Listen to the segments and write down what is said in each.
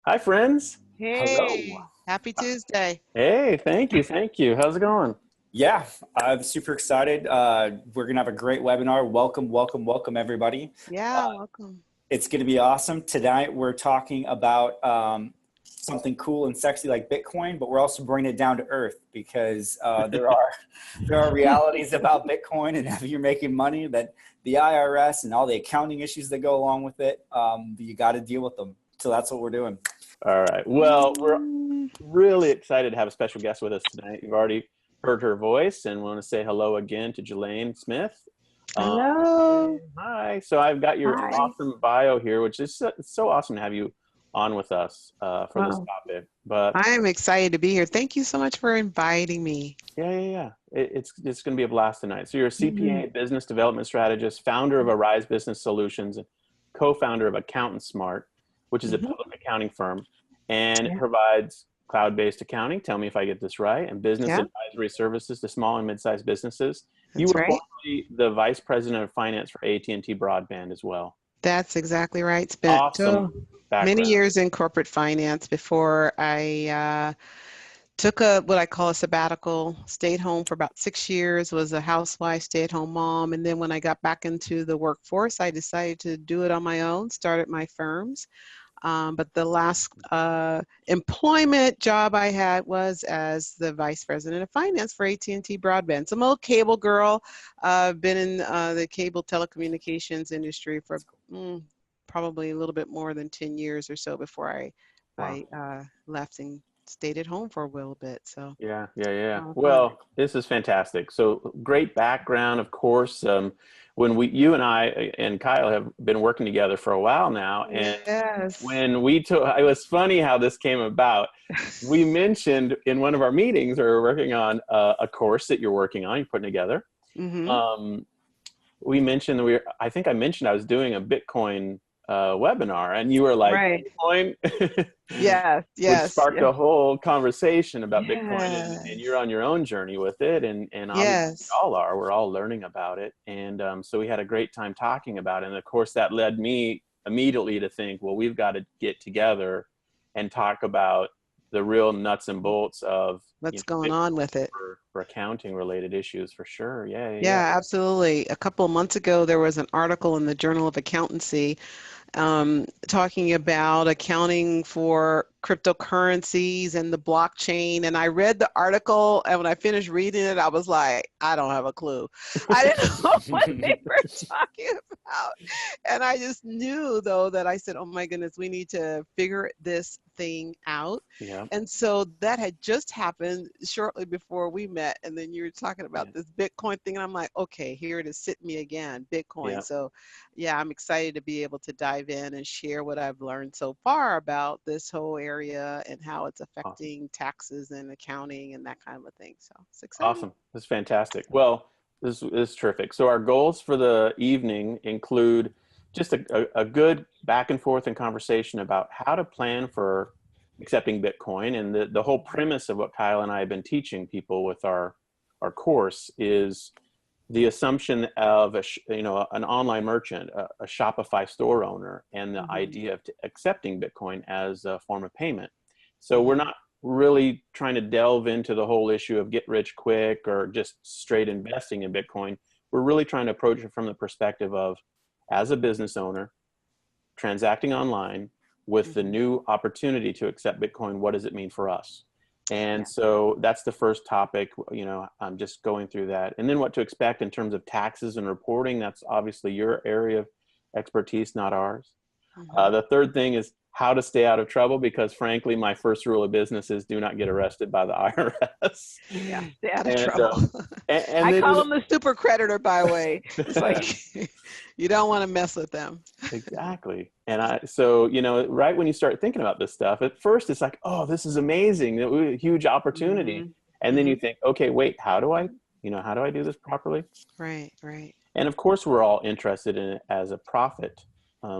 Hi, friends. Hello. Hey, happy Tuesday. Hey, thank you. Thank you. How's it going? Yeah, I'm super excited. We're going to have a great webinar. Welcome, welcome, welcome, everybody. Yeah, welcome. It's going to be awesome. Tonight, we're talking about something cool and sexy like Bitcoin, but we're also bringing it down to earth because there are realities about Bitcoin and how you're making money that the IRS and all the accounting issues that go along with it. You got to deal with them. So that's what we're doing. All right. Well, we're Mm, really excited to have a special guest with us tonight. You've already heard her voice, and want to say hello again to Julaine Smith. hello. Hi. So I've got your Hi. awesome bio here, which is so awesome to have you on with us for this Well, topic. But I am excited to be here. Thank you so much for inviting me. yeah. It's going to be a blast tonight. So you're a Mhm. CPA, business development strategist, founder of Arise Business Solutions, and co-founder of Accountant Smart, which is a Mhm. public accounting firm, and it Yeah, provides cloud-based accounting. Tell me if I get this right, and business yeah, advisory services to small and mid-sized businesses. You that's were right. formerly the vice president of finance for AT&T Broadband as well. That's exactly right. Spent Awesome many background. years in corporate finance before I took what I call a sabbatical, stayed home for about 6 years, was a housewife, stay-at-home mom. And then when I got back into the workforce, I decided to do it on my own, started my firms. But the last employment job I had was as the vice president of finance for AT&T Broadband. So I'm a little cable girl. I've been in the cable telecommunications industry for probably a little bit more than 10 years or so before I Wow. left and stayed at home for a little bit. So Yeah. fun. Well, this is fantastic. So great background, of course. You and I and Kyle have been working together for a while now, and Yes. when we took, it was funny how this came about. We mentioned in one of our meetings, we were working on a course that you're working on, you're putting together. Mm-hmm. Um, we mentioned I think I mentioned I was doing a Bitcoin webinar, and you were like, Right. Bitcoin, Yes. which Yes. sparked Yes. a whole conversation about Bitcoin, and you're Yes. on your own journey with it, and obviously we Yes. all are. We're all learning about it, and so we had a great time talking about it. And of course, that led me immediately to think, well, we've got to get together and talk about the real nuts and bolts of What's going on Bitcoin with it? for accounting related issues for sure. Yeah. Yeah, absolutely. A couple of months ago, there was an article in the Journal of Accountancy talking about accounting for cryptocurrencies and the blockchain. And I read the article, and when I finished reading it, I was like, I don't have a clue. I didn't know what they were talking about. And I just knew, though, that I said, oh my goodness, we need to figure this thing out. Yeah. And so that had just happened shortly before we met. And then you were talking about Yeah. this Bitcoin thing. And I'm like, okay, here it is, hit me again, Bitcoin. Yeah. So yeah, I'm excited to be able to dive in and share what I've learned so far about this whole area and how it's Awesome. affecting taxes and accounting and that kind of a thing. So it's exciting. Awesome. That's fantastic. Well, this is terrific. So our goals for the evening include just a good back and forth and conversation about how to plan for accepting Bitcoin. And the whole premise of what Kyle and I have been teaching people with our course is the assumption of an online merchant, a Shopify store owner, and the Hmm. idea of accepting Bitcoin as a form of payment. So we're Hmm. not really trying to delve into the whole issue of get rich quick or just straight investing in Bitcoin. We're really trying to approach it from the perspective of, as a business owner, transacting online with the Hmm. new opportunity to accept Bitcoin, what does it mean for us? And Yeah. so that's the first topic. I'm just going through that. And then what to expect in terms of taxes and reporting. That's obviously your area of expertise, not ours. Hmm. The third thing is how to stay out of trouble, because frankly, my first rule of business is do not get arrested by the IRS. Yeah. Stay out of and, trouble. um, and I then call them the super creditor, by the way. It's like you don't want to mess with them. exactly. So, right when you start thinking about this stuff, at first it's like, oh, this is amazing, huge opportunity. Hmm. And then Hmm. you think, okay, wait, how do I do this properly? Right. Right. And of course, we're all interested in it as a profit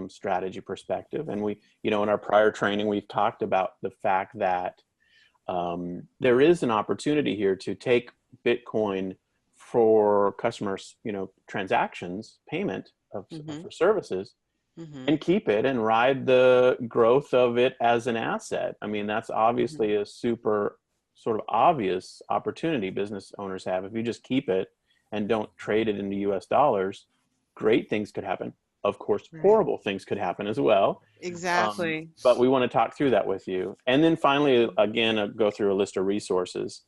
strategy perspective. And in our prior training, we've talked about the fact that there is an opportunity here to take Bitcoin for customers, transactions, payment Hmm. for services, Mm-hmm. and keep it and ride the growth of it as an asset. I mean, that's Mm-hmm. obviously a super sort of obvious opportunity business owners have. If you just keep it and don't trade it into US dollars, great things could happen. Of course, Right. horrible things could happen as well. Exactly. But we want to talk through that with you. And then finally, again, go through a list of resources.